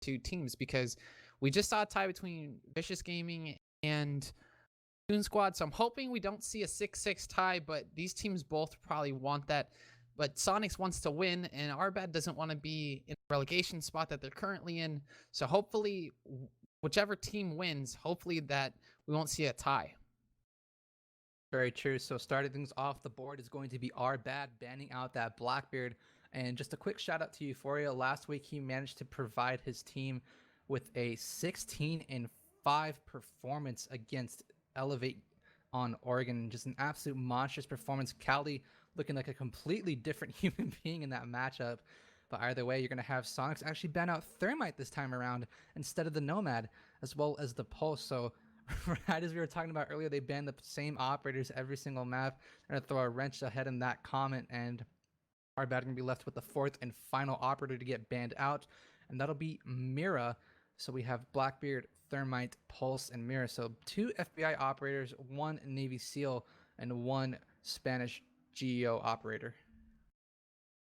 two teams because we just saw a tie between Vicious Gaming and Toon Squad. So I'm hoping we don't see a 6-6 tie, but these teams both probably want that. But Soniqs wants to win, and Arbad doesn't want to be in the relegation spot that they're currently in. So hopefully, whichever team wins, hopefully that we won't see a tie. Very true. So starting things off the board is going to be our bad banning out that Blackbeard. And just a quick shout out to Euphoria. Last week he managed to provide his team with a 16-5 performance against Elevate on Oregon. Just an absolute monstrous performance. Cali looking like a completely different human being in that matchup. But either way, you're going to have Soniqs actually ban out Thermite this time around instead of the Nomad, as well as the Pulse. So right as we were talking about earlier, they banned the same operators every single map. They're going to throw a wrench ahead in that comment, and our bad going to be left with the fourth and final operator to get banned out, and that'll be Mira. So we have Blackbeard, Thermite, Pulse, and Mira. So 2 FBI operators, 1 Navy SEAL, and 1 Spanish GEO operator.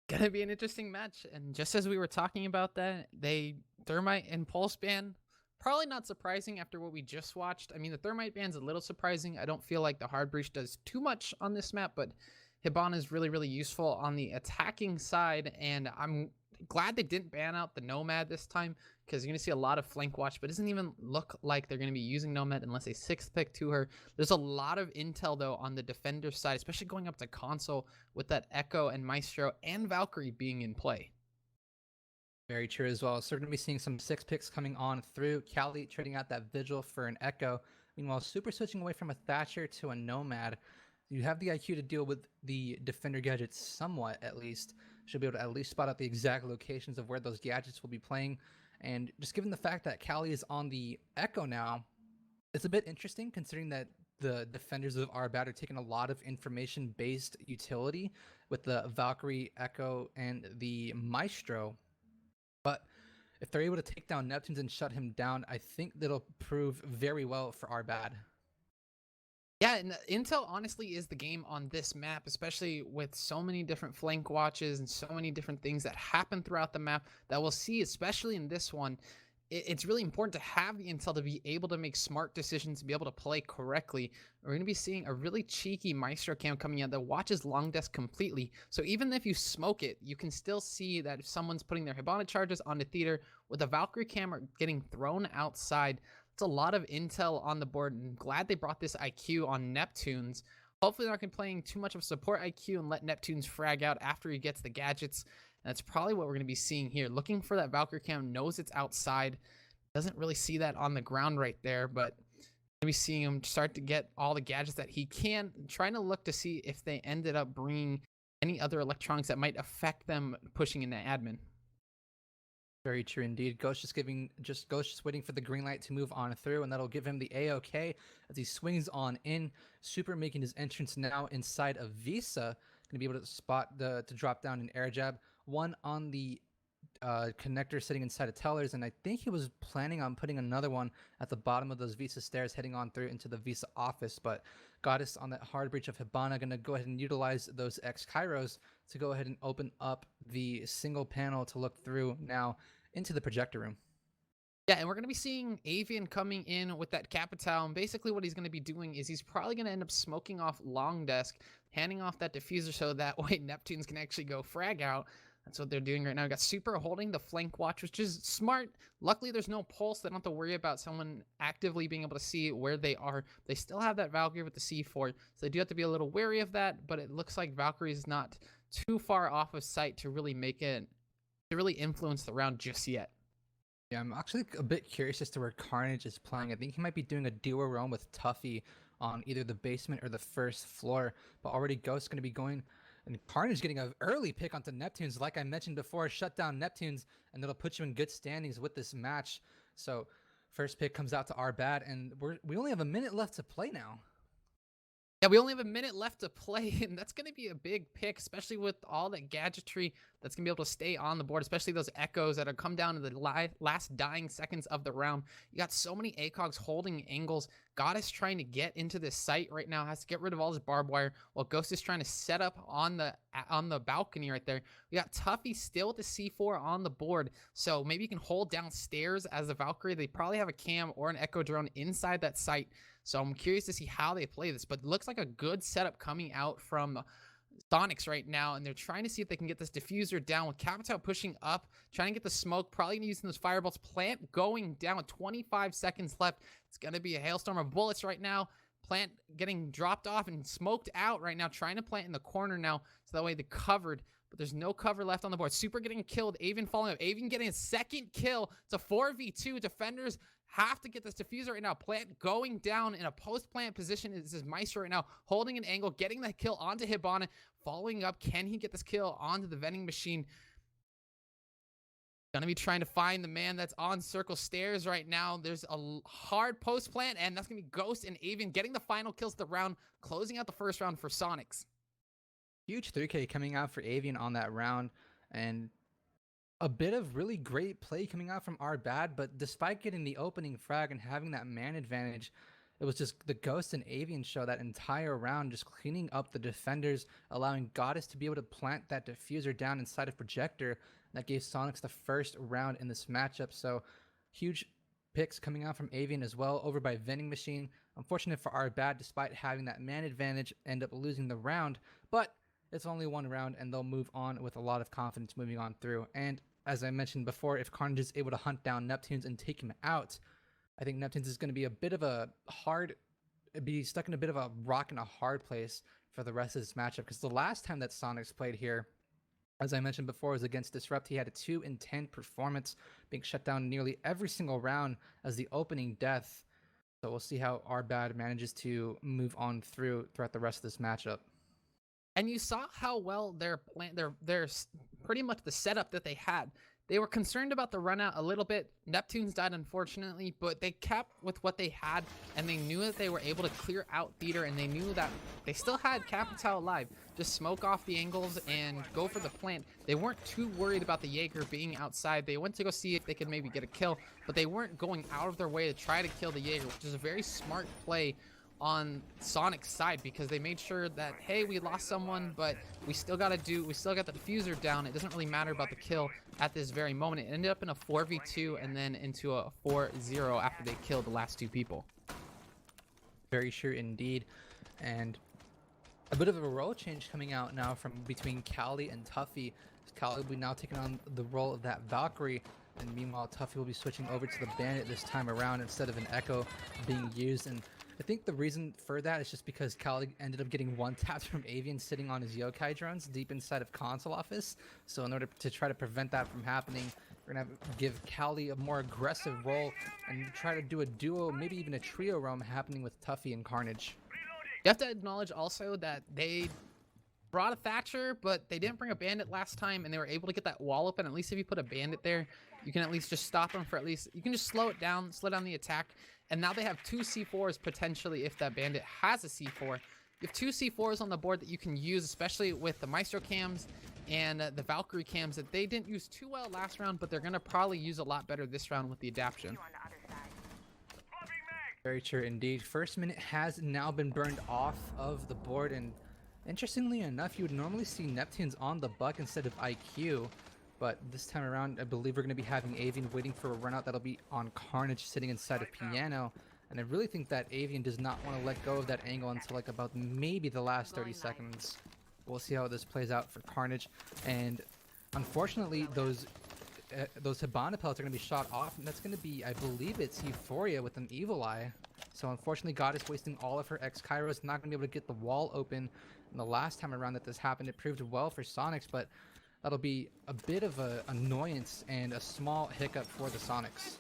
Gonna be an interesting match. And just as we were talking about that, they Thermite and Pulse ban. Probably not surprising after what we just watched. I mean, the Thermite ban's a little surprising. I don't feel like the Hard Breach does too much on this map, but Hibana is really, really useful on the attacking side. And I'm glad they didn't ban out the Nomad this time because you're going to see a lot of flank watch, but it doesn't even look like they're going to be using Nomad unless they 6th pick to her. There's a lot of intel, though, on the defender side, especially going up to console with that Echo and Maestro and Valkyrie being in play. Very true as well. So we're going to be seeing some 6 picks coming on through. Cali trading out that Vigil for an Echo. Meanwhile, Super switching away from a Thatcher to a Nomad. You have the IQ to deal with the defender gadgets somewhat, at least. Should be able to at least spot out the exact locations of where those gadgets will be playing. And just given the fact that Cali is on the Echo now, it's a bit interesting considering that the defenders of Arbat are taking a lot of information-based utility with the Valkyrie, Echo, and the Maestro. But if they're able to take down Neptunes and shut him down, I think that'll prove very well for Arbad. Yeah, and Intel honestly is the game on this map, especially with so many different flank watches and so many different things that happen throughout the map that we'll see, especially in this one. It's really important to have the intel to be able to make smart decisions, to be able to play correctly. We're going to be seeing a really cheeky Maestro cam coming out that watches long desk completely. So even if you smoke it, you can still see that if someone's putting their Hibana charges onto theater with a Valkyrie camera getting thrown outside. It's a lot of intel on the board, and I'm glad they brought this IQ on Neptunes. Hopefully they're not going to be playing too much of support IQ and let Neptunes frag out after he gets the gadgets. And that's probably what we're going to be seeing here. Looking for that Valkyrie cam, knows it's outside. Doesn't really see that on the ground right there, but going to be seeing him start to get all the gadgets that he can. Trying to look to see if they ended up bringing any other electronics that might affect them pushing into admin. Very true indeed. Ghost just waiting for the green light to move on through, and that'll give him the A-OK as he swings on in. Super making his entrance now inside of Visa. Going to be able to spot to drop down an air jab. One on the connector sitting inside of Tellers, and I think he was planning on putting another one at the bottom of those Visa stairs heading on through into the Visa office, but Goddess on that hard breach of Hibana going to go ahead and utilize those X Kairos to go ahead and open up the single panel to look through now into the projector room. Yeah, and we're going to be seeing Avian coming in with that Capital, and basically what he's going to be doing is he's probably going to end up smoking off long desk, handing off that diffuser so that way Neptunes can actually go frag out. That's what they're doing right now. We got Super holding the flank watch, which is smart. Luckily, there's no pulse. They don't have to worry about someone actively being able to see where they are. They still have that Valkyrie with the C4, so they do have to be a little wary of that, but it looks like Valkyrie is not too far off of sight to really make it, to really influence the round just yet. Yeah, I'm actually a bit curious as to where Carnage is playing. I think he might be doing a duo roam with Tuffy on either the basement or the first floor, but already Ghost's going to be going. And Carnage getting an early pick onto Neptunes, like I mentioned before, shut down Neptunes, and it'll put you in good standings with this match. So first pick comes out to Arbad, and we only have a minute left to play now. Yeah, we only have a minute left to play, and that's going to be a big pick, especially with all that gadgetry that's going to be able to stay on the board, especially those echoes that are come down to the last dying seconds of the round. You got so many ACOGs holding angles. Goddess trying to get into this site right now, has to get rid of all his barbed wire, while Ghost is trying to set up on the balcony right there. We got Tuffy still with the C4 on the board, so maybe you can hold downstairs as the Valkyrie. They probably have a cam or an echo drone inside that site. So I'm curious to see how they play this, but it looks like a good setup coming out from Soniqs right now, and they're trying to see if they can get this diffuser down with Capital pushing up, trying to get the smoke, probably using those fireballs. Plant going down with 25 seconds left. It's going to be a hailstorm of bullets right now. Plant getting dropped off and smoked out right now, trying to plant in the corner now, so that way they're covered. But there's no cover left on the board. Super getting killed. Avian falling up. Avian getting a second kill. It's a 4v2. Defenders have to get this diffuser right now. Plant going down in a post-plant position. This is Maestro right now, holding an angle, getting the kill onto Hibana, following up. Can he get this kill onto the vending machine? Gonna be trying to find the man that's on circle stairs right now. There's a hard post-plant, and that's gonna be Ghost and Avian getting the final kills of the round, closing out the first round for Soniqs. Huge 3K coming out for Avian on that round, and a bit of really great play coming out from our bad, but despite getting the opening frag and having that man advantage, it was just the Ghost and Avian show that entire round, just cleaning up the defenders, allowing Goddess to be able to plant that diffuser down inside of Projector. That gave Soniqs the first round in this matchup. So huge picks coming out from Avian as well, over by Vending Machine. Unfortunate for our bad, despite having that man advantage, end up losing the round, but it's only one round and they'll move on with a lot of confidence moving on through. And as I mentioned before, if Carnage is able to hunt down Neptunes and take him out, I think Neptunes is going to be a bit of a be stuck in a bit of a rock and a hard place for the rest of this matchup. Because the last time that Soniqs played here, as I mentioned before, was against Disrupt. He had a 2 in 10 performance, being shut down nearly every single round as the opening death. So we'll see how our bad manages to move on throughout the rest of this matchup. And you saw how well their pretty much the setup that they had. They were concerned about the run out a little bit. Neptunes died, unfortunately, but they kept with what they had, and they knew that they were able to clear out Theater, and they knew that they still had Capital alive. Just smoke off the angles and go for the plant. They weren't too worried about the Jaeger being outside. They went to go see if they could maybe get a kill, but they weren't going out of their way to try to kill the Jaeger, which is a very smart play on Sonic's side, because they made sure that, hey, we lost someone, but we still got the diffuser down. It doesn't really matter about the kill at this very moment. It ended up in a 4v2 and then into a 4-0 after they killed the last 2 people. Very sure indeed. And a bit of a role change coming out now from between Cali and Tuffy. Cali will be now taking on the role of that Valkyrie, and meanwhile Tuffy will be switching over to the Bandit this time around instead of an Echo being used. And I think the reason for that is just because Kali ended up getting one tapped from Avian sitting on his yokai drones deep inside of console office. So in order to try to prevent that from happening, we're gonna have to give Kali a more aggressive role and try to do a duo, maybe even a trio roam happening with Tuffy and Carnage. You have to acknowledge also that they brought a Thatcher, but they didn't bring a Bandit last time, and they were able to get that wall open. At least if you put a Bandit there, you can at least just stop them for at least, you can just slow down the attack. And now they have 2 C4s potentially if that Bandit has a C4. You have 2 C4s on the board that you can use, especially with the Maestro cams and the Valkyrie cams that they didn't use too well last round, but they're going to probably use a lot better this round with the adaptation. Very true indeed. First minute has now been burned off of the board, and interestingly enough, you would normally see Neptunes on the buck instead of IQ. But this time around, I believe we're going to be having Avian waiting for a run out that'll be on Carnage sitting inside of Piano. And I really think that Avian does not want to let go of that angle until like about maybe the last 30 seconds. We'll see how this plays out for Carnage. And unfortunately, those Hibana pellets are going to be shot off. And that's going to be, I believe it's Euphoria with an Evil Eye. So unfortunately, Goddess wasting all of her X-Kairos, not going to be able to get the wall open. And the last time around that this happened, it proved well for Soniqs, but that'll be a bit of an annoyance and a small hiccup for the Soniqs.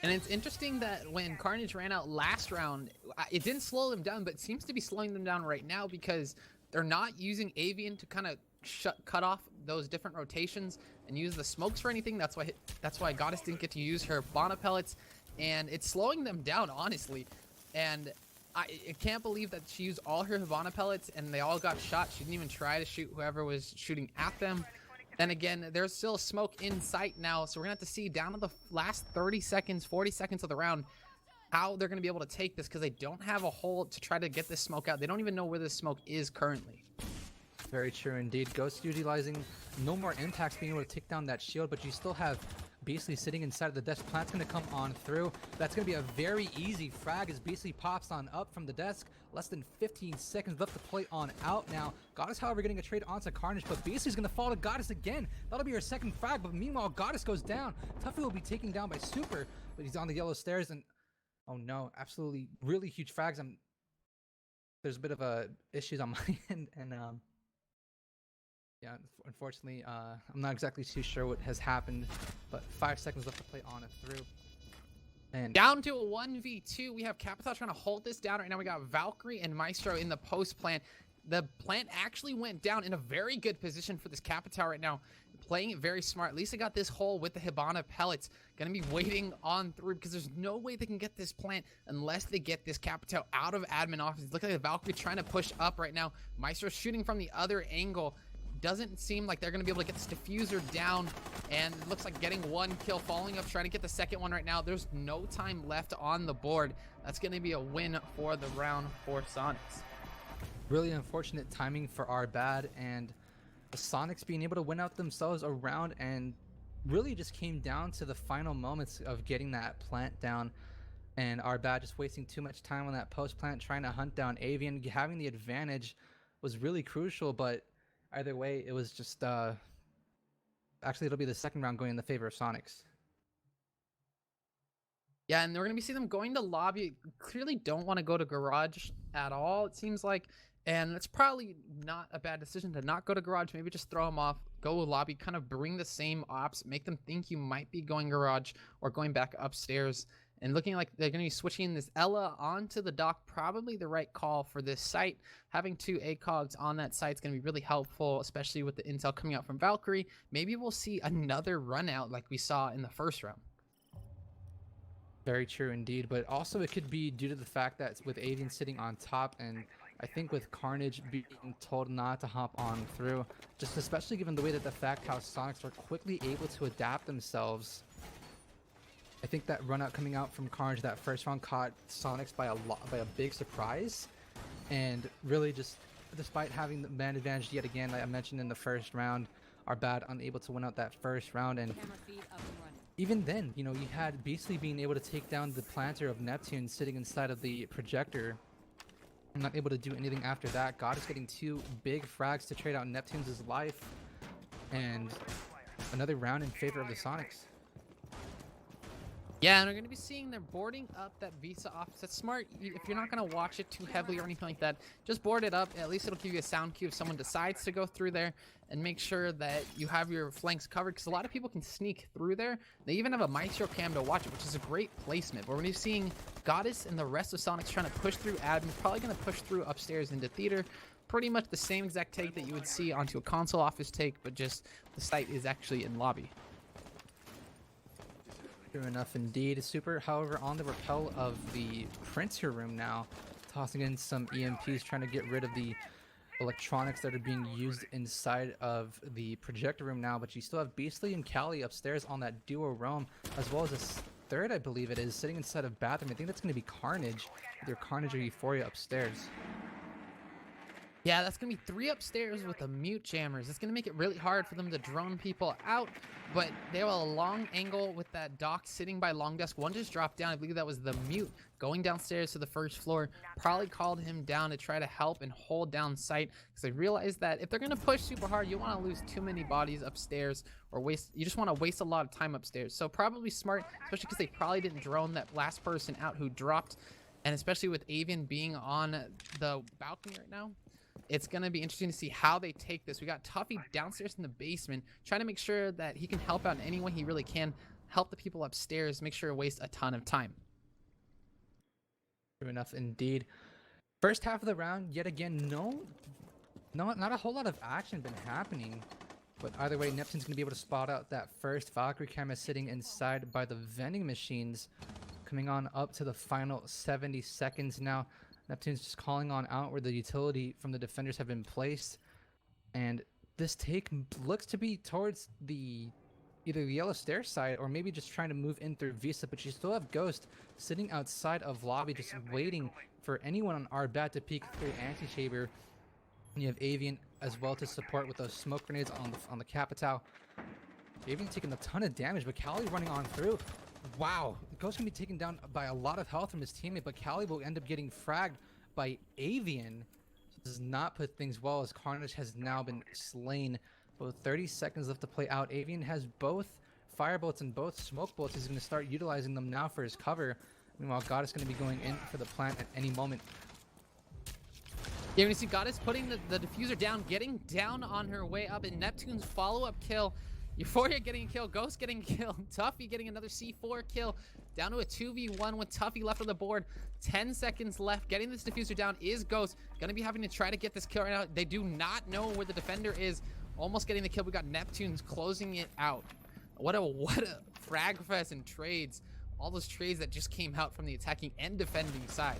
And it's interesting that when Carnage ran out last round, it didn't slow them down, but it seems to be slowing them down right now because they're not using Avian to kind of cut off those different rotations and use the smokes for anything. That's why Goddess didn't get to use her Hibana pellets, and it's slowing them down, honestly. And I can't believe that she used all her Hibana pellets and they all got shot. She didn't even try to shoot whoever was shooting at them. Then again, there's still smoke in sight now, so we're gonna have to see down to the last 30 seconds, 40 seconds of the round how they're gonna be able to take this, because they don't have a hole to try to get this smoke out. They don't even know where this smoke is currently. Very true indeed. Ghost utilizing no more impacts, being able to take down that shield, but you still have Beastly sitting inside of the desk. Plant's going to come on through. That's going to be a very easy frag as Beastly pops on up from the desk. Less than 15 seconds left to play on out now. Goddess, however, getting a trade onto Carnage, but Beastly's going to fall to Goddess again. That'll be her second frag, but meanwhile, Goddess goes down. Tuffy will be taken down by Super, but he's on the yellow stairs, and oh no, absolutely really huge frags. There's a bit of issues on my end, and yeah, unfortunately, I'm not exactly too sure what has happened, but 5 seconds left to play on it through. And down to a 1v2. We have Capitao trying to hold this down right now. We got Valkyrie and Maestro in the post plant. The plant actually went down in a very good position for this Capitao right now. Playing it very smart. At least they got this hole with the Hibana pellets. Gonna be waiting on through because there's no way they can get this plant unless they get this Capitao out of admin office. Look at the Valkyrie trying to push up right now. Maestro shooting from the other angle. Doesn't seem like they're going to be able to get this diffuser down, and it looks like getting one kill, following up, trying to get the second one right now. There's no time left on the board. That's going to be a win for the round for Soniqs. Really unfortunate timing for our bad, and the Soniqs being able to win out themselves around, and really just came down to the final moments of getting that plant down, and our bad just wasting too much time on that post plant trying to hunt down Avian. Having the advantage was really crucial, but either way, it was just actually it'll be the second round going in the favor of Soniqs. Yeah, and we're going to be seeing them going to lobby. Clearly don't want to go to garage at all, it seems like. And it's probably not a bad decision to not go to garage. Maybe just throw them off, go lobby, kind of bring the same ops, make them think you might be going garage or going back upstairs. And looking like they're going to be switching this Ella onto the dock, probably the right call for this site. Having two ACOGs on that site is going to be really helpful, especially with the intel coming out from Valkyrie. Maybe we'll see another run out like we saw in the first round. Very true indeed, but also it could be due to the fact that with Avian sitting on top, and I think with Carnage being told not to hop on through, just especially given the way that the fact how Soniqs are quickly able to adapt themselves. I think that run out coming out from Carnage that first round caught Soniqs by a big surprise, and really just despite having the man advantage yet again, like I mentioned in the first round, are bad unable to win out that first round. And even then, you know, you had Beastly being able to take down the planter of Neptune sitting inside of the projector, and not able to do anything after that. God is getting two big frags to trade out Neptune's life, and another round in favor of the Soniqs. Yeah, and we're going to be seeing they're boarding up that Visa office. That's smart. If you're not going to watch it too heavily or anything like that, just board it up. At least it'll give you a sound cue if someone decides to go through there, and make sure that you have your flanks covered, because a lot of people can sneak through there. They even have a Maestro cam to watch it, which is a great placement. But we're going to be seeing Goddess and the rest of Soniqs trying to push through admin, probably going to push through upstairs into theater. Pretty much the same exact take that you would see onto a console office take, but just the site is actually in lobby. True enough indeed. Super, however, on the rappel of the printer room now, tossing in some EMPs, trying to get rid of the electronics that are being used inside of the projector room now. But you still have Beastly and Callie upstairs on that duo roam, as well as a third, I believe it is, sitting inside of bathroom. I think that's going to be Carnage, either Carnage or Euphoria upstairs. Yeah, that's going to be 3 upstairs with the mute jammers. It's going to make it really hard for them to drone people out, but they have a long angle with that dock sitting by long desk. One just dropped down. I believe that was the mute going downstairs to the first floor. Probably called him down to try to help and hold down sight, because they realized that if they're going to push super hard, you want to lose too many bodies upstairs, or you just want to waste a lot of time upstairs. So probably smart, especially because they probably didn't drone that last person out who dropped, and especially with Avian being on the balcony right now. It's going to be interesting to see how they take this. We got Tuffy downstairs in the basement, trying to make sure that he can help out in any way he really can, help the people upstairs, make sure to waste a ton of time. True enough indeed. First half of the round, yet again, not a whole lot of action been happening. But either way, Neptune's going to be able to spot out that first Valkyrie camera sitting inside by the vending machines. Coming on up to the final 70 seconds now. Neptune's just calling on out where the utility from the defenders have been placed. And this take looks to be towards the either the yellow stair side or maybe just trying to move in through Visa, but you still have Ghost sitting outside of lobby just waiting for anyone on our bat to peek through anti-chamber. And you have Avian as well to support with those smoke grenades on the Capitao. Avian taking a ton of damage, but Cali running on through. Wow, Ghost can be taken down by a lot of health from his teammate, but Cali will end up getting fragged by Avian. So does not put things well as Carnage has now been slain. With 30 seconds left to play out, Avian has both firebolts and both smoke bolts. He's going to start utilizing them now for his cover. Meanwhile, God is going to be going in for the plant at any moment. Yeah, we see Goddess putting the diffuser down, getting down on her way up, and Neptune's follow-up kill. Euphoria getting a kill, Ghost getting a kill, Tuffy getting another C4 kill, down to a 2v1 with Tuffy left on the board. 10 seconds left. Getting this diffuser down is Ghost. Gonna be having to try to get this kill right now. They do not know where the defender is. Almost getting the kill. We got Neptune's closing it out. What a frag fest and trades. All those trades that just came out from the attacking and defending side.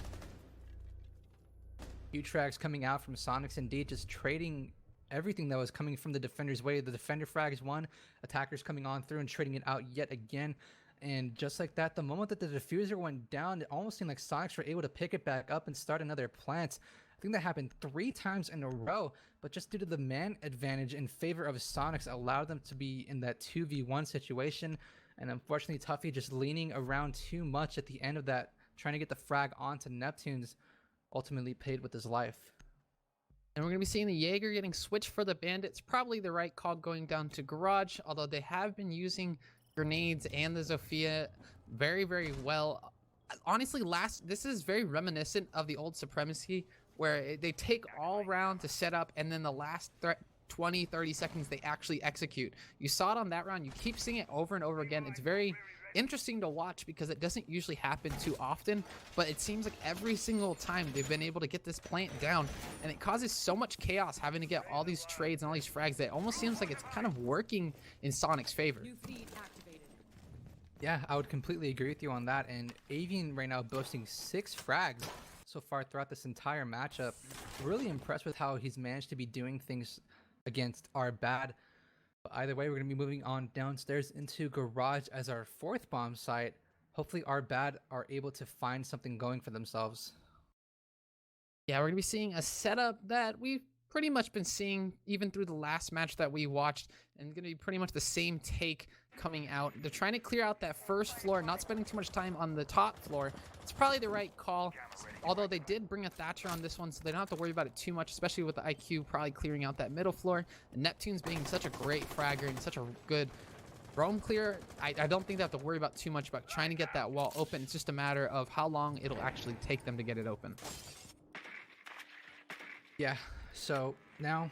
Huge frags coming out from Soniqs, indeed, just trading everything that was coming from the defender's way. The defender frags one, attackers coming on through and trading it out yet again. And just like that, the moment that the diffuser went down, it almost seemed like Soniqs were able to pick it back up and start another plant. I think that happened 3 times in a row, but just due to the man advantage in favor of Soniqs allowed them to be in that 2v1 situation. And unfortunately, Tuffy just leaning around too much at the end of that, trying to get the frag onto Neptune's, ultimately paid with his life. And we're going to be seeing the Jaeger getting switched for the Bandits. Probably the right call going down to Garage, although they have been using grenades and the Zofia very, very well. Honestly, this is very reminiscent of the old Supremacy, where they take all round to set up, and then the last 20-30 seconds they actually execute. You saw it on that round. You keep seeing it over and over again. It's very interesting to watch because it doesn't usually happen too often, but it seems like every single time they've been able to get this plant down, and it causes so much chaos having to get all these trades and all these frags that it almost seems like it's kind of working in Sonic's favor. Yeah, I would completely agree with you on that. And Avian right now boasting 6 frags so far throughout this entire matchup. Really impressed with how he's managed to be doing things against our bad. But either way, we're going to be moving on downstairs into Garage as our 4th bomb site. Hopefully our bad are able to find something going for themselves. Yeah, we're going to be seeing a setup that we've pretty much been seeing even through the last match that we watched, and going to be pretty much the same take coming out. They're trying to clear out that first floor, not spending too much time on the top floor. It's probably the right call, although they did bring a Thatcher on this one, so they don't have to worry about it too much, especially with the IQ probably clearing out that middle floor. And Neptune's being such a great fragger and such a good roam clear. I don't think they have to worry about too much about trying to get that wall open. It's just a matter of how long it'll actually take them to get it open. Yeah, so now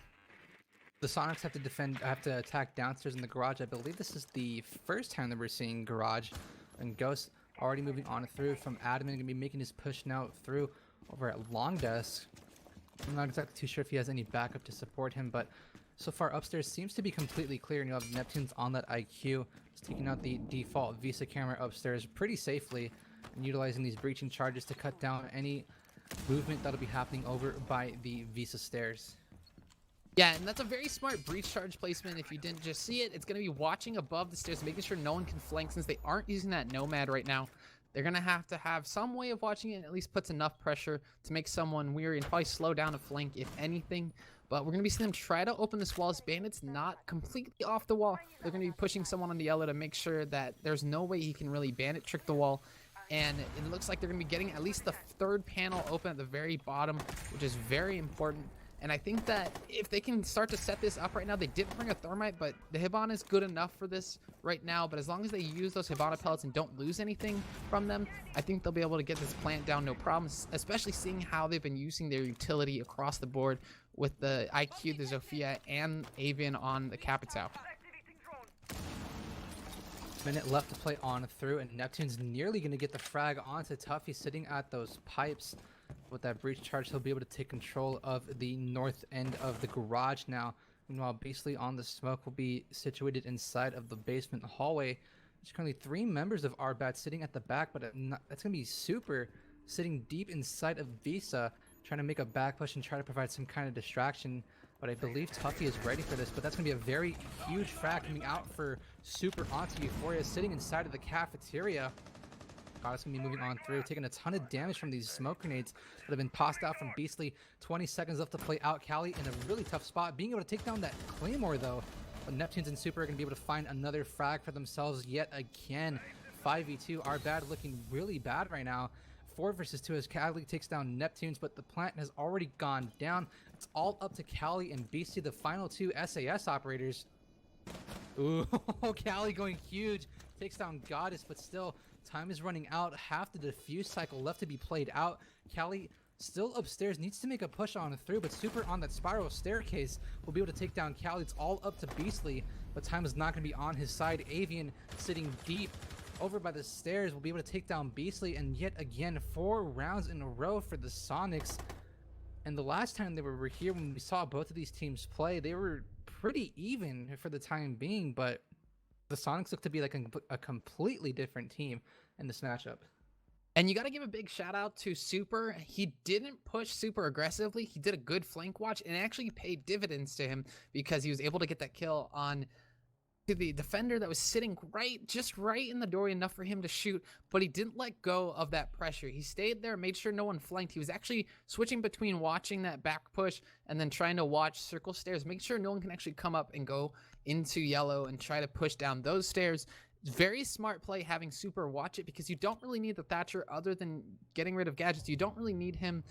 the Sonics have to attack downstairs in the Garage. I believe this is the first time that we're seeing Garage, and Ghost already moving on through from Admin, gonna be making his push now through over at Long Desk. I'm not exactly too sure if he has any backup to support him, but so far upstairs seems to be completely clear, and you have Neptune's on that IQ, just taking out the default Visa camera upstairs pretty safely, and utilizing these breaching charges to cut down any movement that'll be happening over by the Visa stairs. Yeah, and that's a very smart breach charge placement. If you didn't just see it, it's going to be watching above the stairs, making sure no one can flank. Since they aren't using that Nomad right now, they're going to have some way of watching it, and at least puts enough pressure to make someone weary and probably slow down a flank, if anything. But we're going to be seeing them try to open this wall. As Bandit's not completely off the wall, they're going to be pushing someone on the yellow to make sure that there's no way he can really Bandit trick the wall. And it looks like they're going to be getting at least the 3rd panel open at the very bottom, which is very important. And I think that if they can start to set this up right now, they didn't bring a Thermite, but the Hibana is good enough for this right now. But as long as they use those Hibana pellets and don't lose anything from them, I think they'll be able to get this plant down no problems, especially seeing how they've been using their utility across the board with the IQ, the Zofia, and Avian on the Capitao. Minute left to play on through, and Neptune's nearly going to get the frag onto Tuffy sitting at those pipes. With that breach charge, he'll be able to take control of the north end of the Garage now. Meanwhile, basically on the smoke will be situated inside of the basement hallway. There's currently 3 members of our bat sitting at the back, but that's going to be super sitting deep inside of Visa, trying to make a back push and try to provide some kind of distraction. But I believe Tuffy is ready for this, but that's going to be a very huge frag coming out for Super onto Euphoria, sitting inside of the cafeteria. Goddess going to be moving on through, taking a ton of damage from these smoke grenades that have been tossed out from Beastly. 20 seconds left to play out. Cali in a really tough spot, being able to take down that Claymore though. But Neptunes and Super are going to be able to find another frag for themselves yet again. 5v2, our bad looking really bad right now. 4 versus 2 as Cali takes down Neptunes, but the plant has already gone down. It's all up to Cali and Beastie, the final 2 SAS operators. Ooh, Cali going huge. Takes down Goddess, but still, time is running out. Half the defuse cycle left to be played out. Cali still upstairs, needs to make a push on through, but Super on that spiral staircase will be able to take down Cali. It's all up to Beastly, but time is not going to be on his side. Avian sitting deep over by the stairs will be able to take down Beastly, and yet again 4 rounds in a row for the Soniqs. And the last time they were here, when we saw both of these teams play, they were pretty even for the time being, but the Soniqs look to be like a completely different team in this matchup. And you got to give a big shout out to Super. He didn't push super aggressively. He did a good flank watch, and it actually paid dividends to him because he was able to get that kill on the defender that was sitting just right in the doorway, enough for him to shoot, but he didn't let go of that pressure. He stayed there, made sure no one flanked. He was actually switching between watching that back push and then trying to watch circle stairs, make sure no one can actually come up and go into yellow and try to push down those stairs. Very smart play having Super watch it, because you don't really need the Thatcher other than getting rid of gadgets. You don't really need him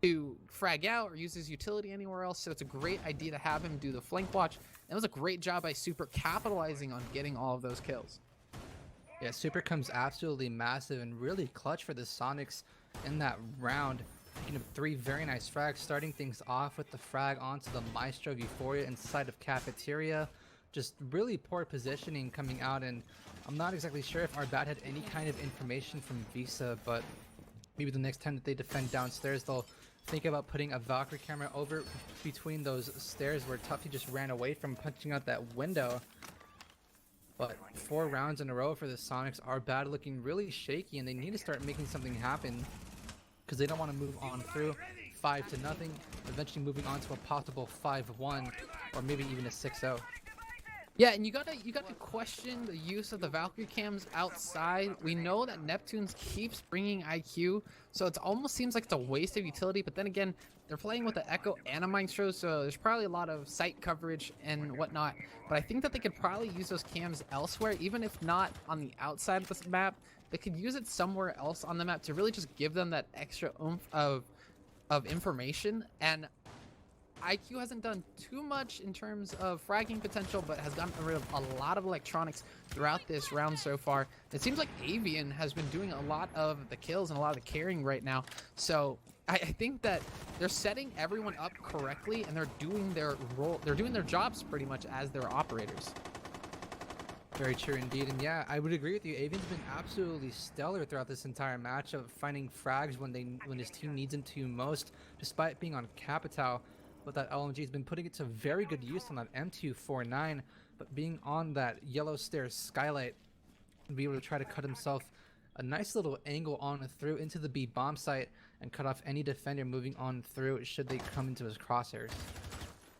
to frag out or use his utility anywhere else, so it's a great idea to have him do the flank watch. It was a great job by Super capitalizing on getting all of those kills. Yeah, Super comes absolutely massive and really clutch for the Soniqs in that round. Picking up 3 very nice frags, starting things off with the frag onto the Maestro of Euphoria inside of Cafeteria. Just really poor positioning coming out, and I'm not exactly sure if our bat had any kind of information from Visa, but maybe the next time that they defend downstairs, they'll think about putting a Valkyrie camera over between those stairs where Tuffy just ran away from, punching out that window. But 4 rounds in a row for the Soniqs, are bad looking really shaky, and they need to start making something happen because they don't want to move on through 5-0, eventually moving on to a possible 5-1 or maybe even a 6-0. Yeah, and you gotta question the use of the Valkyrie cams outside. We know that Neptunes keeps bringing IQ, so it almost seems like it's a waste of utility, but then again, they're playing with the Echo and a Maestro, so there's probably a lot of sight coverage and whatnot, but I think that they could probably use those cams elsewhere, even if not on the outside of this map. They could use it somewhere else on the map to really just give them that extra oomph of information. And IQ hasn't done too much in terms of fragging potential, but has gotten rid of a lot of electronics throughout this round so far. It seems like Avian has been doing a lot of the kills and a lot of the carrying right now. So I think that they're setting everyone up correctly, and they're doing their role. They're doing their jobs pretty much as their operators. Very true indeed, and yeah, I would agree with you. Avian's been absolutely stellar throughout this entire match of finding frags when his team needs him to most, despite being on Capital. With that LMG, has been putting it to very good use on that M249, but being on that yellow stairs skylight, and be able to try to cut himself a nice little angle on through into the B bomb site and cut off any defender moving on through should they come into his crosshairs.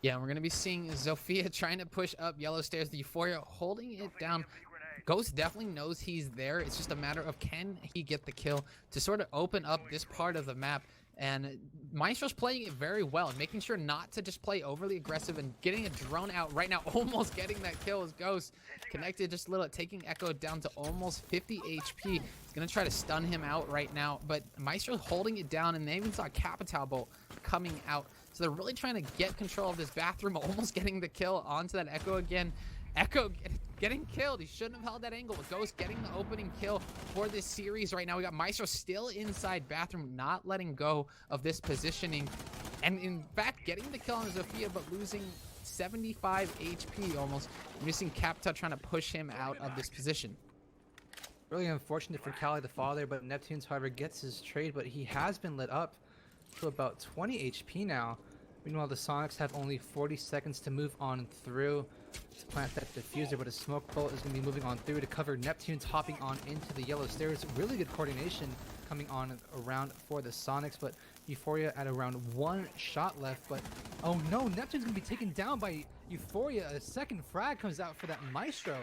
Yeah, we're gonna be seeing Zofia trying to push up yellow stairs. The Euphoria holding it down. Ghost definitely knows he's there. It's just a matter of, can he get the kill to sort of open up this part of the map. And Maestro's playing it very well, making sure not to just play overly aggressive and getting a drone out right now, almost getting that kill as Ghost connected just a little, taking Echo down to almost 50 HP. He's going to try to stun him out right now, but Maestro's holding it down, and they even saw Capital Bolt coming out. So they're really trying to get control of this bathroom, almost getting the kill onto that Echo again. Echo getting killed. He shouldn't have held that angle, but Ghost getting the opening kill for this series right now. We got Maestro still inside bathroom, not letting go of this positioning, and in fact getting the kill on Zofia, but losing 75 HP almost. Missing Capta trying to push him out of this position. Really unfortunate for Cali the father, but Neptunes, however, gets his trade, but he has been lit up to about 20 HP now. Meanwhile, the Sonics have only 40 seconds to move on through to plant that diffuser, but a smoke bolt is going to be moving on through to cover Neptune's hopping on into the yellow stairs. Really good coordination coming on around for the Sonics, but Euphoria at around 1 shot left. But oh no, Neptune's going to be taken down by Euphoria. A second frag comes out for that Maestro.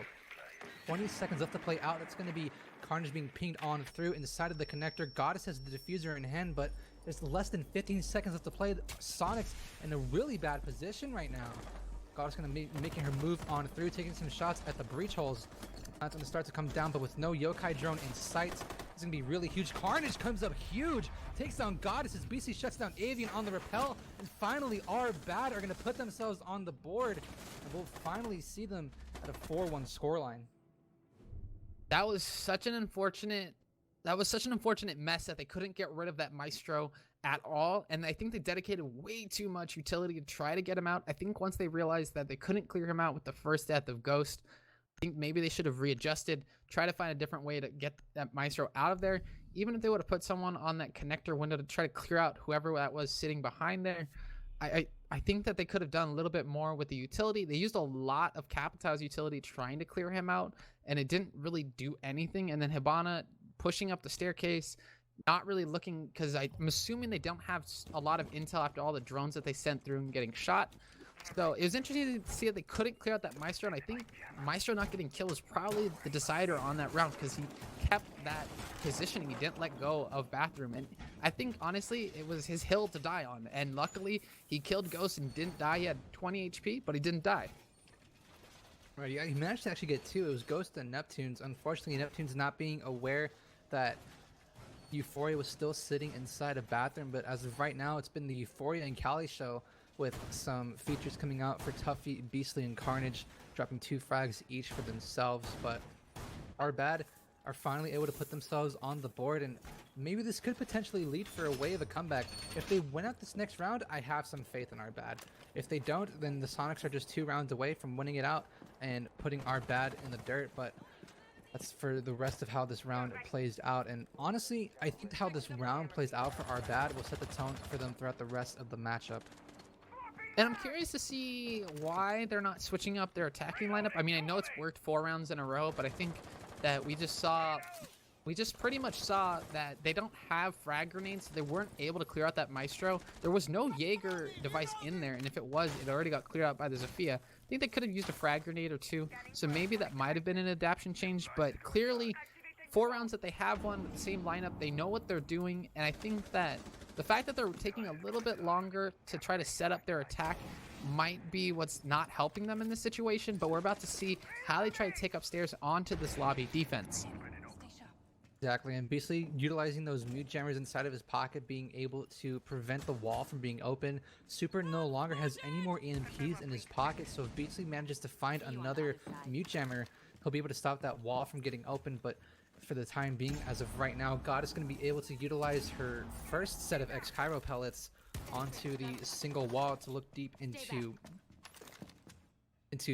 20 seconds left to play out. That's going to be Carnage being pinged on through inside of the connector. Goddess has the diffuser in hand, but there's less than 15 seconds left to play. Sonics in a really bad position right now. Goddess going to be making her move on through, taking some shots at the breach holes. That's going to start to come down, but with no yokai drone in sight, it's going to be really huge. Carnage comes up huge, takes down Goddess as BC shuts down Avian on the rappel, and finally our bad are going to put themselves on the board, and we'll finally see them at a 4-1 scoreline. That was such an unfortunate mess that they couldn't get rid of that Maestro at all. And I think they dedicated way too much utility to try to get him out. I think once they realized that they couldn't clear him out with the first death of Ghost, I think maybe they should have readjusted, try to find a different way to get that Maestro out of there. Even if they would have put someone on that connector window to try to clear out whoever that was sitting behind there, I think that they could have done a little bit more with the utility. They used a lot of Capitão's utility trying to clear him out, and it didn't really do anything. And then Hibana pushing up the staircase, not really looking, because I'm assuming they don't have a lot of intel after all the drones that they sent through and getting shot. So it was interesting to see that they couldn't clear out that Maestro, and I think Maestro not getting killed was probably the decider on that round, because he kept that positioning. He didn't let go of Bathroom, and I think honestly it was his hill to die on, and luckily he killed Ghost and didn't die. He had 20 HP, but he didn't die. Right, yeah, he managed to actually get 2. It was Ghost and Neptune's. Unfortunately, Neptune's not being aware that Euphoria was still sitting inside a Bathroom, but as of right now, it's been the Euphoria and Cali show, with some features coming out for Tuffy, Beastly, and Carnage, dropping 2 frags each for themselves. But our bad are finally able to put themselves on the board, and maybe this could potentially lead for a wave of comeback. If they win out this next round, I have some faith in our bad. If they don't, then the Sonics are just 2 rounds away from winning it out and putting our bad in the dirt. But that's for the rest of how this round plays out. And honestly, I think how this round plays out for our bad will set the tone for them throughout the rest of the matchup. And I'm curious to see why they're not switching up their attacking lineup. I mean, I know it's worked 4 rounds in a row, but I think that we just pretty much saw that they don't have frag grenades, so they weren't able to clear out that Maestro. There was no Jaeger device in there, and if it was, it already got cleared out by the Zofia. I think they could have used a frag grenade or 2, so maybe that might have been an adaptation change, but clearly 4 rounds that they have won with the same lineup, they know what they're doing, and I think that the fact that they're taking a little bit longer to try to set up their attack might be what's not helping them in this situation, but we're about to see how they try to take upstairs onto this lobby defense. Exactly, and basically utilizing those mute jammers inside of his pocket, being able to prevent the wall from being open. Super no longer has any more EMPs in his pocket, so if Beasley manages to find another mute jammer, he'll be able to stop that wall from getting open. But for the time being, as of right now, God is going to be able to utilize her first set of X-Cairo pellets onto the single wall to look deep into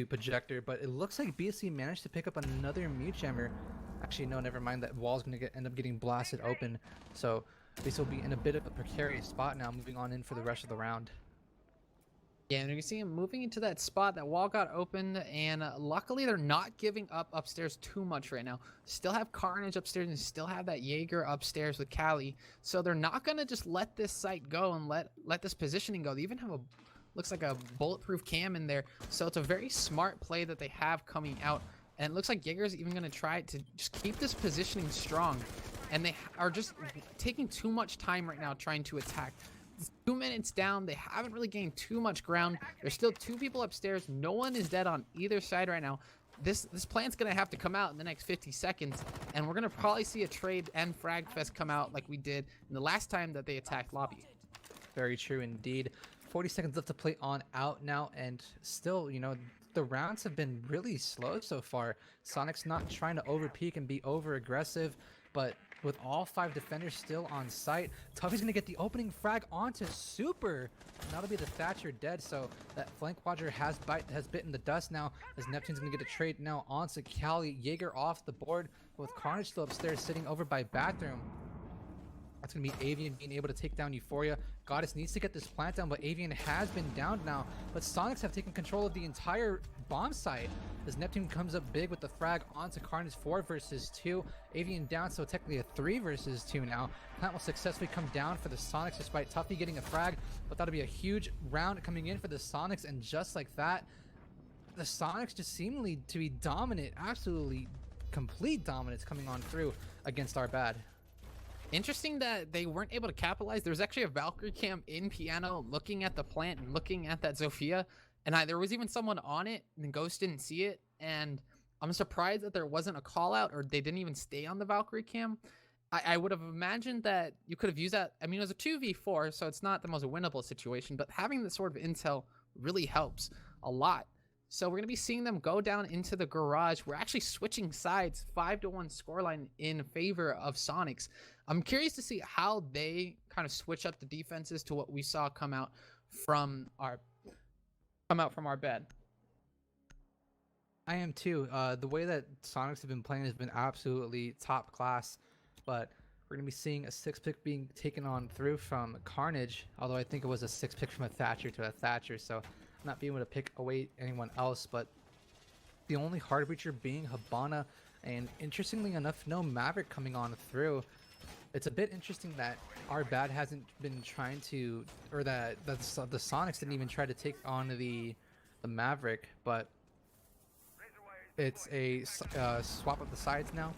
Projector, but it looks like BSC managed to pick up another mute jammer. Actually, no, never mind. That wall's going to end up getting blasted open, so this will be in a bit of a precarious spot now, moving on in for the rest of the round. Yeah, and you can see him moving into that spot. That wall got opened, and luckily they're not giving up upstairs too much right now. Still have Carnage upstairs and still have that Jaeger upstairs with Cali, so they're not going to just let this site go and let this positioning go. They even have a looks like a bulletproof cam in there, so it's a very smart play that they have coming out. And it looks like Jaeger's even going to try to just keep this positioning strong, and they are just taking too much time right now trying to attack. 2 minutes down, they haven't really gained too much ground. There's still 2 people upstairs. No one is dead on either side right now. This plan's gonna have to come out in the next 50 seconds, and we're gonna probably see a trade and frag fest come out like we did in the last time that they attacked lobby. Very true indeed. 40 seconds left to play on out now, and still, you know, the rounds have been really slow so far. Soniqs not trying to over peak and be over aggressive, but with all 5 defenders still on site, Tuffy's gonna get the opening frag onto Super. And that'll be the Thatcher dead, so that flank quadra has bitten the dust now, as Neptune's gonna get a trade now onto Cali. Jaeger off the board, with Carnage still upstairs sitting over by Bathroom. That's going to be Avian being able to take down Euphoria. Goddess needs to get this plant down, but Avian has been downed now. But Soniqs have taken control of the entire bomb site as Neptune comes up big with the frag onto Carnage. 4 versus 2. Avian down, so technically a 3 versus 2 now. Plant will successfully come down for the Soniqs despite Tuffy getting a frag, but that'll be a huge round coming in for the Soniqs, and just like that, the Soniqs just seemingly to be dominant, absolutely complete dominance coming on through against our bad. Interesting that they weren't able to capitalize. There was actually a Valkyrie cam in Piano looking at the plant and looking at that Zofia, and there was even someone on it, and Ghost didn't see it, and I'm surprised that there wasn't a call out or they didn't even stay on the Valkyrie cam. I would have imagined that you could have used that. I mean, it was a 2v4, so it's not the most winnable situation, but having this sort of intel really helps a lot. So we're going to be seeing them go down into the garage. We're actually switching sides, 5-1 scoreline in favor of Soniqs. I'm curious to see how they kind of switch up the defenses to what we saw come out from our bed. I am too. The way that Soniqs have been playing has been absolutely top class, but we're going to be seeing a 6-pick being taken on through from Carnage, although I think it was a 6-pick from a Thatcher to a Thatcher, so not being able to pick away anyone else, but the only hard breacher being Habana, and interestingly enough, no Maverick coming on through. It's a bit interesting that our bad hasn't been trying to, or that the Soniqs didn't even try to take on the Maverick, but it's a swap of the sides now.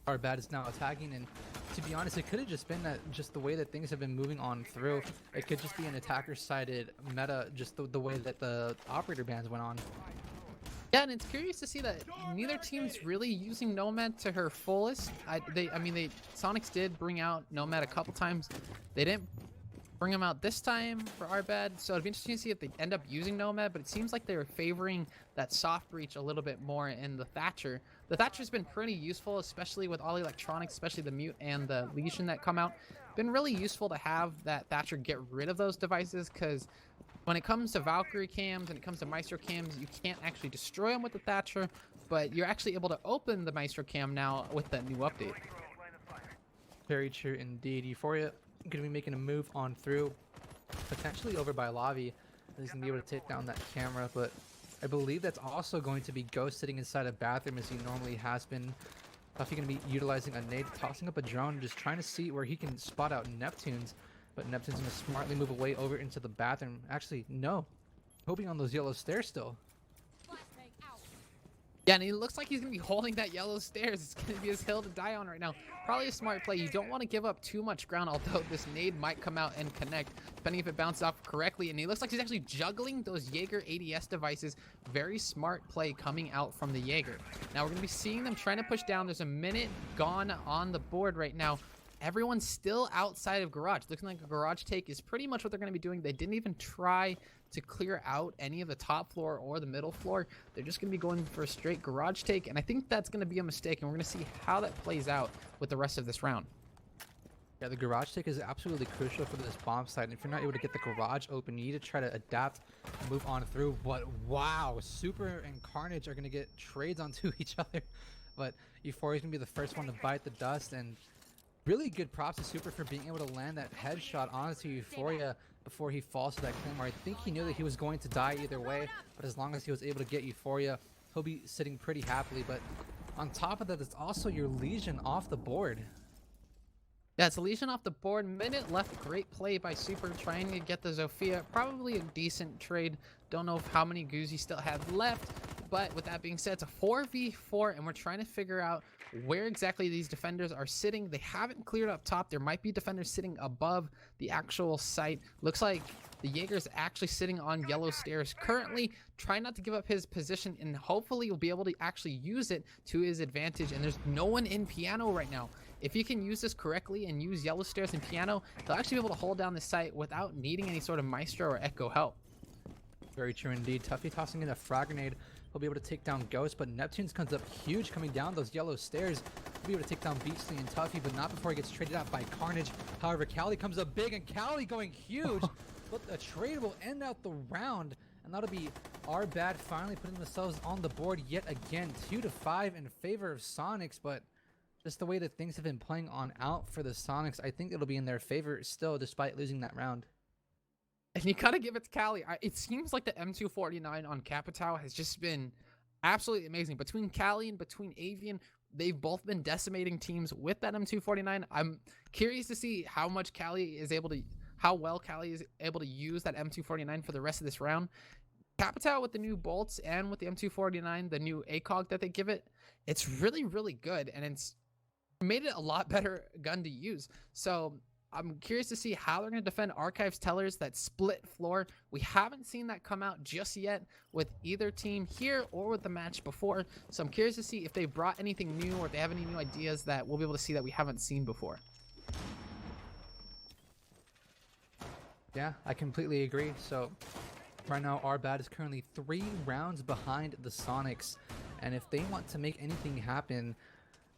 Our bad is now attacking, and to be honest, it could have just been that just the way that things have been moving on through. It could just be an attacker-sided meta, just the way that the operator bans went on. Yeah, and it's curious to see that neither team's really using Nomad to her fullest. Soniqs did bring out Nomad a couple times. They didn't bring him out this time for our bad, so it'd be interesting to see if they end up using Nomad, but it seems like they were favoring that soft breach a little bit more in the Thatcher. The Thatcher's been pretty useful, especially with all electronics, especially the Mute and the Legion that come out. Been really useful to have that Thatcher get rid of those devices, because when it comes to Valkyrie cams and it comes to Maestro cams, you can't actually destroy them with the Thatcher, but you're actually able to open the Maestro cam now with that new update. Very true indeed. Euphoria going to be making a move on through, potentially over by Lavi. He's going to be able to take down that camera, but I believe that's also going to be Ghost sitting inside a bathroom as he normally has been. Puffy going to be utilizing a nade, tossing up a drone, just trying to see where he can spot out Neptune's, but Neptune's going to smartly move away over into the bathroom. Actually, no. Hoping on those yellow stairs still. Yeah, and he looks like he's going to be holding that yellow stairs. It's going to be his hill to die on right now. Probably a smart play. You don't want to give up too much ground, although this nade might come out and connect, depending if it bounces off correctly. And he looks like he's actually juggling those Jaeger ADS devices. Very smart play coming out from the Jaeger. Now we're going to be seeing them trying to push down. There's a minute gone on the board right now. Everyone's still outside of garage. Looking like a garage take is pretty much what they're going to be doing. They didn't even try to clear out any of the top floor or the middle floor. They're just going to be going for a straight garage take, and I think that's going to be a mistake, and we're going to see how that plays out with the rest of this round. Yeah, the garage take is absolutely crucial for this bomb site, and if you're not able to get the garage open, you need to try to adapt, move on through. But wow, Super and Carnage are going to get trades onto each other, but Euphoria's going to be the first one to bite the dust, and really good props to Super for being able to land that headshot onto Euphoria before he falls to that Claymore. I think he knew that he was going to die either way, but as long as he was able to get Euphoria, he'll be sitting pretty happily. But on top of that, it's also your Legion off the board. Yeah, it's a Legion off the board. Minute left. Great play by Super trying to get the Zofia. Probably a decent trade. Don't know how many goos he still have left. But with that being said, it's a 4v4, and we're trying to figure out where exactly these defenders are sitting. They haven't cleared up top. There might be defenders sitting above the actual site. Looks like the Jaeger's actually sitting on yellow stairs currently. Try not to give up his position, and hopefully he'll be able to actually use it to his advantage. And there's no one in Piano right now. If he can use this correctly and use yellow stairs and Piano, they'll actually be able to hold down the site without needing any sort of Maestro or Echo help. Very true indeed. Tuffy tossing in a frag grenade. He'll be able to take down Ghost, but Neptune's comes up huge coming down those yellow stairs. He'll be able to take down Beastly and Tuffy, but not before he gets traded out by Carnage. However, Cali comes up big, and Cali going huge. But the trade will end out the round, and that'll be our bad finally putting themselves on the board yet again. 2-5 in favor of Soniqs, but Just the way that things have been playing on out for the Sonics, I think it'll be in their favor still, despite losing that round. And you gotta give it to Cali. It seems like the M249 on Capitao has just been absolutely amazing. Between Cali and between Avian, they've both been decimating teams with that M249. I'm curious to see how much Cali is able to, how well Cali is able to use that M249 for the rest of this round. Capitao with the new bolts and with the M249, the new ACOG that they give it, it's really, really good. And it's made it a lot better gun to use. So I'm curious to see how they're going to defend Archives Tellers, that split floor. We haven't seen that come out just yet with either team here or with the match before. So I'm curious to see if they brought anything new or if they have any new ideas that we'll be able to see that we haven't seen before. Yeah, I completely agree. So right now, our bad is currently 3 rounds behind the Sonics. And if they want to make anything happen,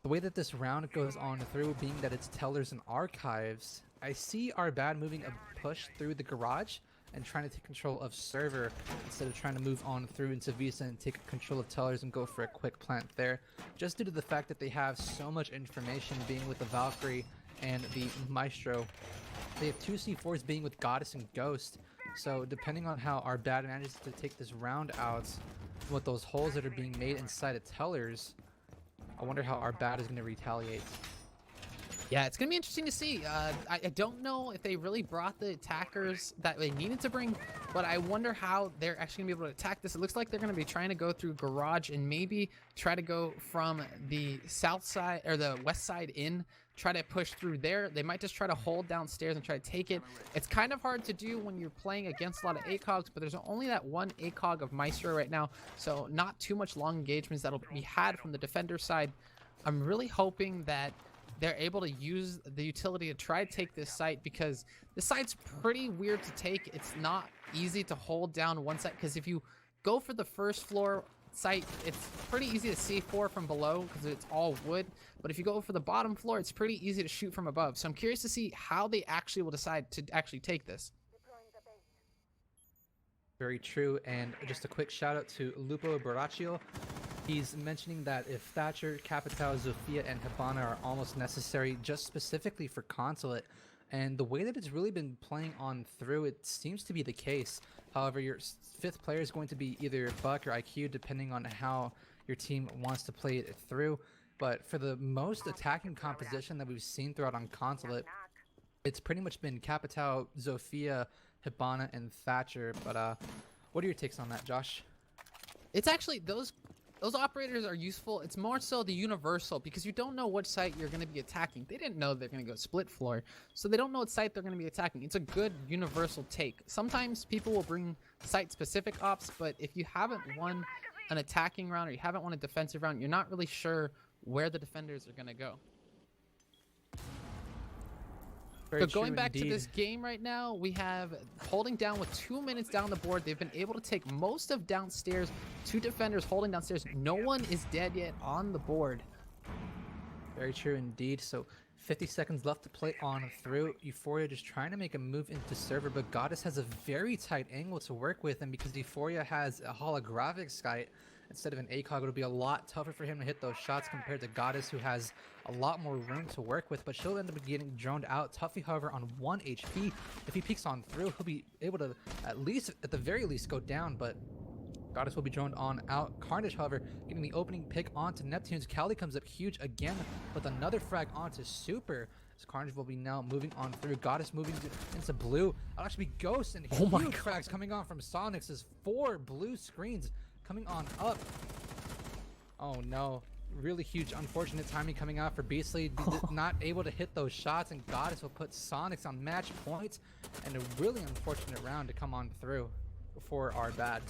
the way that this round goes on through, being that it's Tellers and Archives, I see our bad moving a push through the garage and trying to take control of server instead of trying to move on through into Visa and take control of Tellers and go for a quick plant there. Just due to the fact that they have so much information being with the Valkyrie and the Maestro. They have 2 C4s being with Goddess and Ghost. So depending on how our bad manages to take this round out with those holes that are being made inside of Tellers, I wonder how our bad is going to retaliate. Yeah, it's going to be interesting to see. I don't know if they really brought the attackers that they needed to bring, but I wonder how they're actually going to be able to attack this. It looks like they're going to be trying to go through garage and maybe try to go from the south side or the west side in, try to push through there. They might just try to hold downstairs and try to take it. It's kind of hard to do when you're playing against a lot of ACOGs, but there's only that one ACOG of Maestro right now, so not too much long engagements that'll be had from the defender side. I'm really hoping that they're able to use the utility to try to take this site, because this site's pretty weird to take. It's not easy to hold down one site, because if you go for the first floor site, it's pretty easy to C4 from below because it's all wood, but if you go for the bottom floor, it's pretty easy to shoot from above. So I'm curious to see how they actually will decide to actually take this. Very true. And just a quick shout out to Lupo Baraccio. He's mentioning that if Thatcher, Capitao, Zofia, and Hibana are almost necessary just specifically for Consulate, and the way that it's really been playing on through, it seems to be the case. However, your 5th player is going to be either Buck or IQ, depending on how your team wants to play it through. But for the most attacking composition that we've seen throughout on Consulate, it's pretty much been Capitao, Zofia, Hibana, and Thatcher. But what are your takes on that, Josh? It's actually those operators are useful. It's more so the universal, because you don't know which site you're going to be attacking. They didn't know they're going to go split floor, so they don't know what site they're going to be attacking. It's a good universal take. Sometimes people will bring site specific ops, but if you haven't won an attacking round or you haven't won a defensive round, you're not really sure where the defenders are going to go. Very so going back indeed. to this game right now, we have holding down with 2 minutes down the board. They've been able to take most of downstairs. 2 defenders holding downstairs. No one is dead yet on the board. Very true indeed. So 50 seconds left to play on through. Euphoria just trying to make a move into server, but Goddess has a very tight angle to work with, and because Euphoria has a holographic sight instead of an ACOG, it'll be a lot tougher for him to hit those shots compared to Goddess, who has a lot more room to work with, but she'll end up getting droned out. Tuffy, however, on 1 HP. If he peeks on through, he'll be able to at the very least go down, but Goddess will be droned on out. Carnage, however, getting the opening pick onto Neptune's. Cali comes up huge again with another frag onto Super. So Carnage will be now moving on through. Goddess moving into blue. That'll actually be Ghost, and huge frags coming on from Soniqs. There's 4 blue screens coming on up. Oh no. Really huge, unfortunate timing coming out for Beastly. Not able to hit those shots, and Goddess will put Soniqs on match points, and a really unfortunate round to come on through for our bad.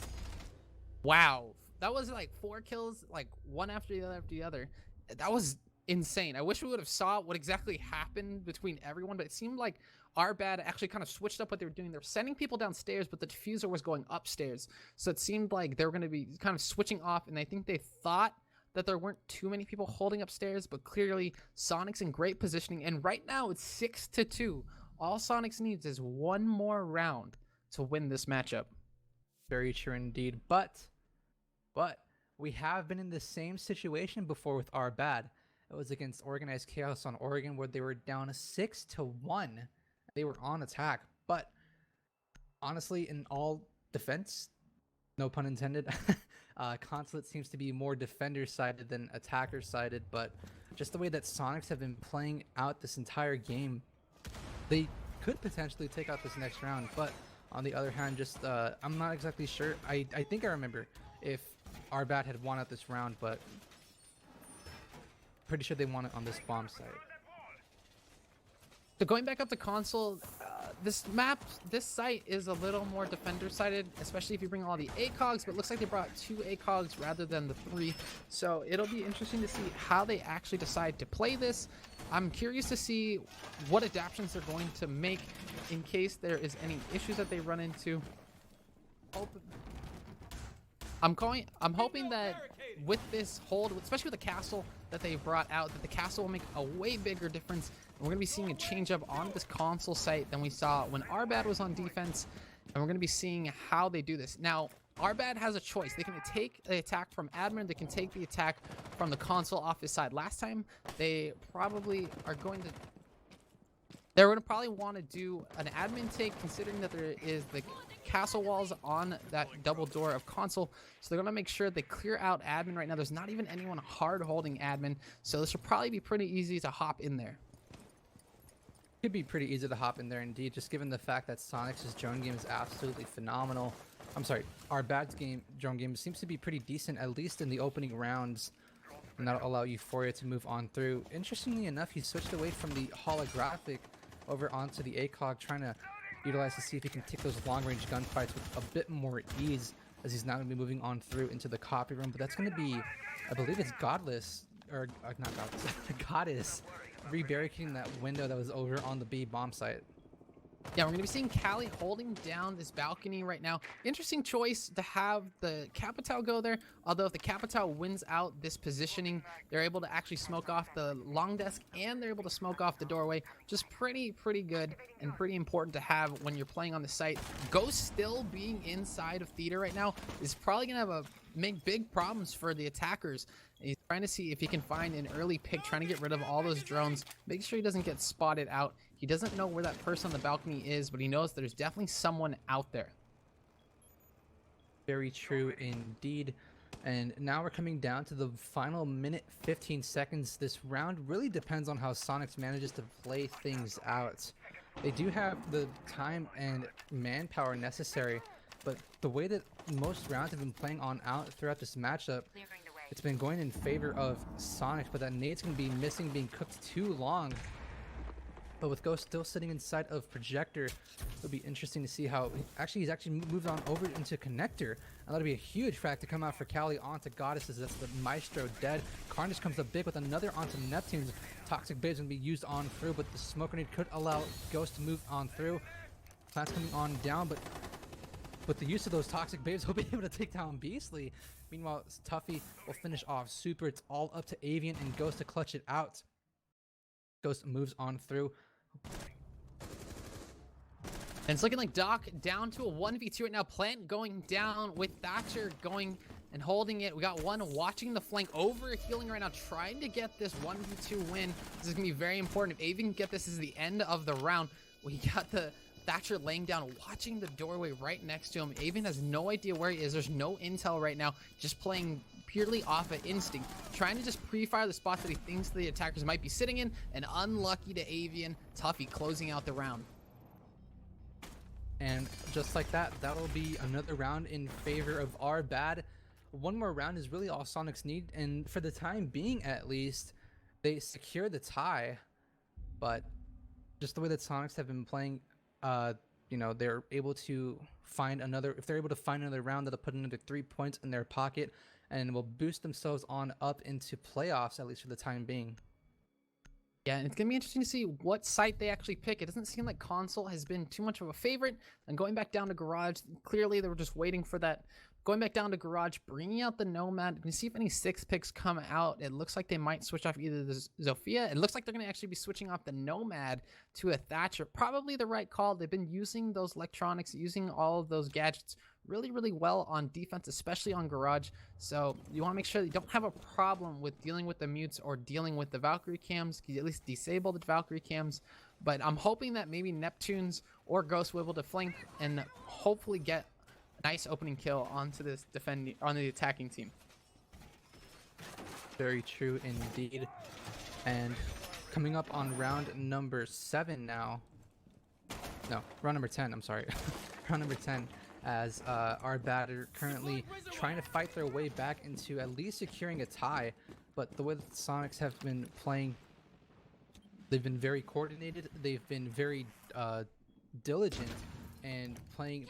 Wow, that was like 4 kills, like one after the other. That was insane. I wish we would have saw what exactly happened between everyone, but it seemed like our bad actually kind of switched up what they were doing. They were sending people downstairs, but the diffuser was going upstairs. So it seemed like they were going to be kind of switching off, and I think they thought that there weren't too many people holding upstairs, but clearly Soniqs in great positioning, and right now it's 6-2. All Soniqs needs is one more round to win this matchup. Very true indeed, but we have been in the same situation before with our bad, It was against Organized Chaos on Oregon, where they were down 6-1. They were on attack, but honestly, in all defense, no pun intended, Consulate seems to be more defender-sided than attacker-sided, but just the way that Soniqs have been playing out this entire game, they could potentially take out this next round, but on the other hand, just I'm not exactly sure. I think I remember if Arbat had won out this round, but pretty sure they won it on this bomb site. So going back up to console, this site is a little more defender-sided, especially if you bring all the ACOGs, but it looks like they brought 2 ACOGs rather than the 3. So it'll be interesting to see how they actually decide to play this. I'm curious to see what adaptations they're going to make in case there is any issues that they run into. I'm hoping that with this hold, especially with the castle that they brought out, that the castle will make a way bigger difference. And we're going to be seeing a change up on this console site than we saw when Arbad was on defense. And we're going to be seeing how they do this. Now, Arbad has a choice. They can take the attack from admin. They can take the attack from the console off his side. Last time, they probably are going to... They're going to probably want to do an admin take, considering that there is the castle walls on that double door of console. So they're going to make sure they clear out admin right now. There's not even anyone hard holding admin. So this should probably be pretty easy to hop in there. Could be pretty easy to hop in there indeed, just given the fact that Soniqs' drone game is absolutely phenomenal. I'm sorry, Arbad's drone game seems to be pretty decent, at least in the opening rounds, and that'll allow Euphoria to move on through. Interestingly enough, he switched away from the holographic over onto the ACOG, trying to utilize to see if he can take those long-range gunfights with a bit more ease, as he's now going to be moving on through into the copy room. But that's going to be, I believe it's Godless, or not Godless, Goddess, re-barricading that window that was over on the B bomb site. Yeah, we're going to be seeing Callie holding down this balcony right now. Interesting choice to have the Capital go there. Although if the Capital wins out this positioning, they're able to actually smoke off the long desk and they're able to smoke off the doorway. Just pretty good and pretty important to have when you're playing on the site. Ghost still being inside of theater right now is probably going to make big problems for the attackers. He's trying to see if he can find an early pick, trying to get rid of all those drones, make sure he doesn't get spotted out. He doesn't know where that person on the balcony is, but he knows there's definitely someone out there. Very true indeed. And now we're coming down to the final minute 15 seconds. This round really depends on how Soniqs manages to play things out. They do have the time and manpower necessary, but the way that most rounds have been playing on out throughout this matchup, it's been going in favor of Soniqs, but that nade's going to be missing, being cooked too long. But with Ghost still sitting inside of Projector, it'll be interesting to see how he's actually moved on over into Connector. And that'll be a huge fact to come out for Callie onto Goddesses. That's the Maestro dead. Carnage comes up big with another onto Neptune's. Toxic Babe's gonna be used on through, but the smoke grenade could allow Ghost to move on through. Plants coming on down, but with the use of those Toxic Babes, he'll be able to take down Beastly. Meanwhile, Tuffy will finish off Super. It's all up to Avian and Ghost to clutch it out. Ghost moves on through. And it's looking like Doc down to a 1v2 right now. Plant going down with Thatcher going and holding it. We got one watching the flank, over healing right now, trying to get this 1v2 win. This is going to be very important. If Avian can get this, is the end of the round. We got the Thatcher laying down, watching the doorway right next to him. Avian has no idea where he is. There's no intel right now. Just playing purely off of instinct, trying to just pre-fire the spots that he thinks the attackers might be sitting in, and unlucky to Avian, Tuffy closing out the round. And just like that, that'll be another round in favor of our bad. One more round is really all Soniqs need, and for the time being at least, they secure the tie. But just the way that Soniqs have been playing, you know, they're able to find another, if they're able to find another round, that'll put another 3 points in their pocket and will boost themselves on up into playoffs, at least for the time being. Yeah, and it's going to be interesting to see what site they actually pick. It doesn't seem like console has been too much of a favorite. And going back down to garage, clearly they were just waiting for that Going back down to garage, bringing out the Nomad. You can see if any 6 picks come out. It looks like they might switch off either the Zofia. It looks like they're going to actually be switching off the Nomad to a Thatcher. Probably the right call. They've been using those electronics, using all of those gadgets really, really well on defense, especially on garage. So you want to make sure that you don't have a problem with dealing with the mutes or dealing with the Valkyrie cams. You at least disable the Valkyrie cams. But I'm hoping that maybe Neptunes or Ghost will be able to flank and hopefully get nice opening kill onto this on the attacking team. Very true indeed. And coming up on round number 7 now. No, round number 10, I'm sorry. Round number 10, as our batter currently trying to fight their way back into at least securing a tie. But the way that the Soniqs have been playing, they've been very coordinated, they've been very diligent, and playing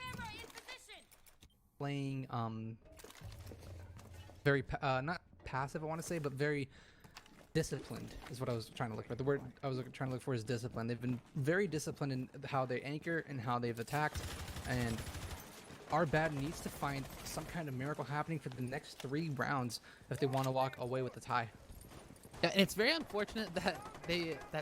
very not passive, I want to say, but very disciplined is what I was trying to look for. The word I was trying to look for is discipline. They've been very disciplined in how they anchor and how they've attacked, and our bad needs to find some kind of miracle happening for the next 3 rounds if they want to walk away with the tie. Yeah, and it's very unfortunate that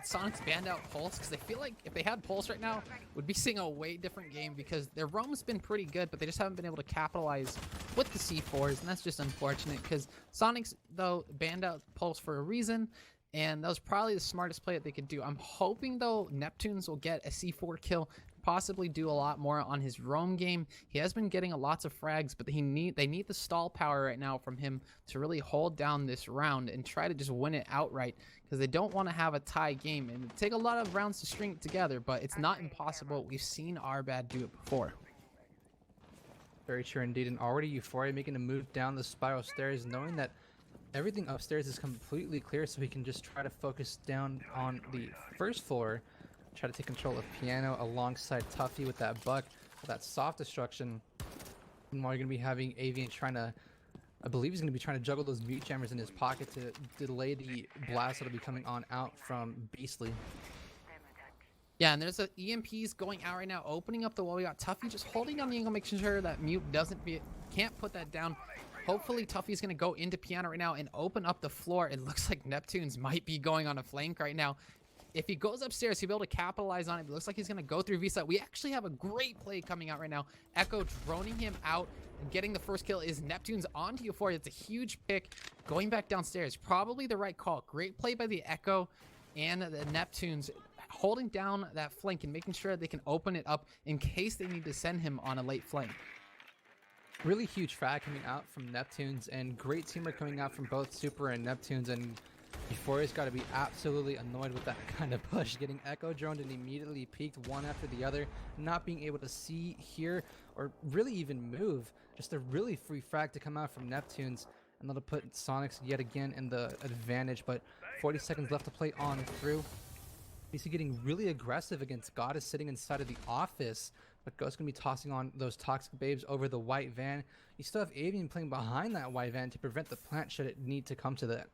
Soniqs banned out Pulse, because I feel like if they had Pulse right now, we'd be seeing a way different game, because their roam's been pretty good, but they just haven't been able to capitalize with the C4s, and that's just unfortunate, because Soniqs, though, banned out Pulse for a reason, and that was probably the smartest play that they could do. I'm hoping, though, Neptunes will get a C4 kill, possibly do a lot more on his roam game. He has been getting lots of frags, but they need the stall power right now from him to really hold down this round and try to just win it outright, because they don't want to have a tie game, and it take a lot of rounds to string it together, but it's not impossible. We've seen our bad do it before. Very true indeed. And already Euphoria making a move down the spiral stairs, knowing that everything upstairs is completely clear, so he can just try to focus down on the first floor, try to take control of Piano alongside Tuffy with that buck, with that soft destruction. And while you're going to be having Avian trying to, I believe he's going to be trying to juggle those mute jammers in his pocket to delay the blast that'll be coming on out from Beastly. Yeah, and there's EMPs going out right now, opening up the wall. We got Tuffy just holding down the angle, making sure that mute can't put that down. Hopefully Tuffy's going to go into Piano right now and open up the floor. It looks like Neptunes might be going on a flank right now. If he goes upstairs, he'll be able to capitalize on it. It looks like he's going to go through Visa. We actually have a great play coming out right now. Echo droning him out and getting the first kill is Neptune's onto Euphoria. It's a huge pick. Going back downstairs, probably the right call. Great play by the Echo and the Neptunes, holding down that flank and making sure they can open it up in case they need to send him on a late flank. Really huge frag coming out from Neptunes, and great teamwork coming out from both Super and Neptunes, and Euphoria's got to be absolutely annoyed with that kind of push, getting Echo droned and immediately peeked one after the other, not being able to see, hear, or really even move. Just a really free frag to come out from Neptunes, and that'll put Soniqs yet again in the advantage, but 40 seconds left to play on through. He's getting really aggressive against Goddess sitting inside of the office, but Ghost's going to be tossing on those toxic babes over the white van. You still have Avian playing behind that white van to prevent the plant should it need to come to that.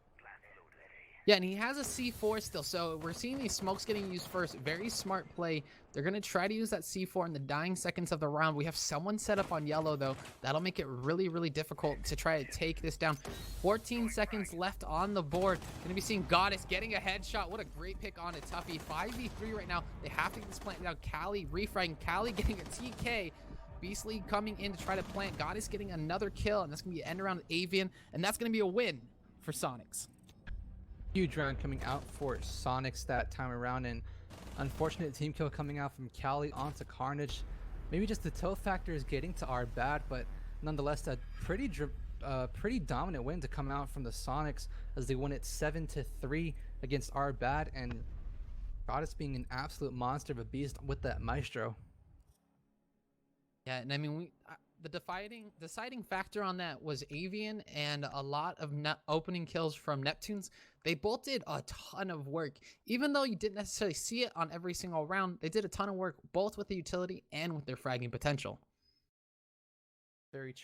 Yeah, and he has a C4 still, so we're seeing these smokes getting used first. Very smart play. They're going to try to use that C4 in the dying seconds of the round. We have someone set up on yellow, though. That'll make it really, really difficult to try to take this down. 14 seconds left on the board. Going to be seeing Goddess getting a headshot. What a great pick on a Tuffy. 5v3 right now. They have to get this plant down. Callie refragging. Callie getting a TK. Beastly coming in to try to plant. Goddess getting another kill, and that's going to be an end around with Avian, and that's going to be a win for Soniqs. Huge round coming out for Soniqs that time around, and unfortunate team kill coming out from Cali onto Carnage. Maybe just the toe factor is getting to our bad, but nonetheless a pretty dominant win to come out from the Soniqs as they win it 7-3 against our bad, and Goddess being an absolute monster of a beast with that Maestro. Yeah, and I mean, the deciding factor on that was Avian and a lot of opening kills from Neptunes. They both did a ton of work. Even though you didn't necessarily see it on every single round, they did a ton of work both with the utility and with their fragging potential. Very